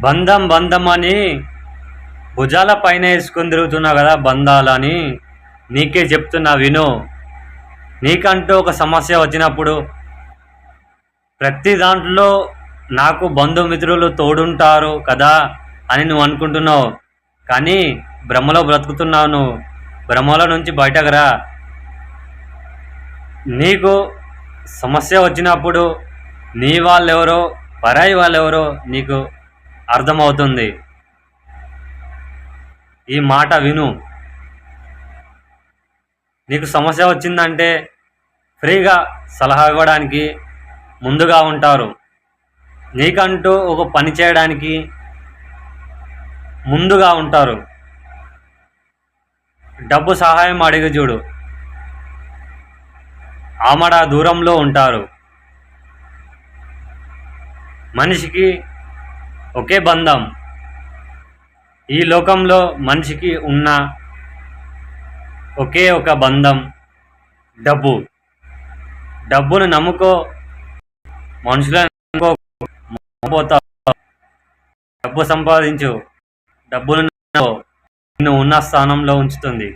బంధం బంధం అని భుజాల పైన వేసుకొని తిరుగుతున్నావు కదా బంధాలని. నీకే చెప్తున్నా విను. నీకంటూ ఒక సమస్య వచ్చినప్పుడు ప్రతి దాంట్లో నాకు బంధుమిత్రులు తోడుంటారు కదా అని నువ్వు అనుకుంటున్నావు. కానీ భ్రమలో బ్రతుకుతున్నావు. నువ్వు భ్రమల నుంచి బయటకు రా. నీకు సమస్య వచ్చినప్పుడు నీ వాళ్ళెవరో పరాయి వాళ్ళెవరో నీకు అర్థమవుతుంది. ఈ మాట విను. నీకు సమస్య వచ్చిందంటే ఫ్రీగా సలహా ఇవ్వడానికి ముందుగా ఉంటారు. నీకంటూ ఒక పని చేయడానికి ముందుగా ఉంటారు. డబ్బు సహాయం అడిగి చూడు, ఆమడ దూరంలో ఉంటారు. మనిషికి ఒకే బంధం. ఈ లోకంలో మనిషికి ఉన్న ఒకే ఒక బంధం డబ్బు. డబ్బును నమ్ముకో, మనుషులను నమ్ముకో, మోసపోతావు. డబ్బు సంపాదించు, డబ్బును నిన్ను ఉన్న స్థానంలో ఉంచుతుంది.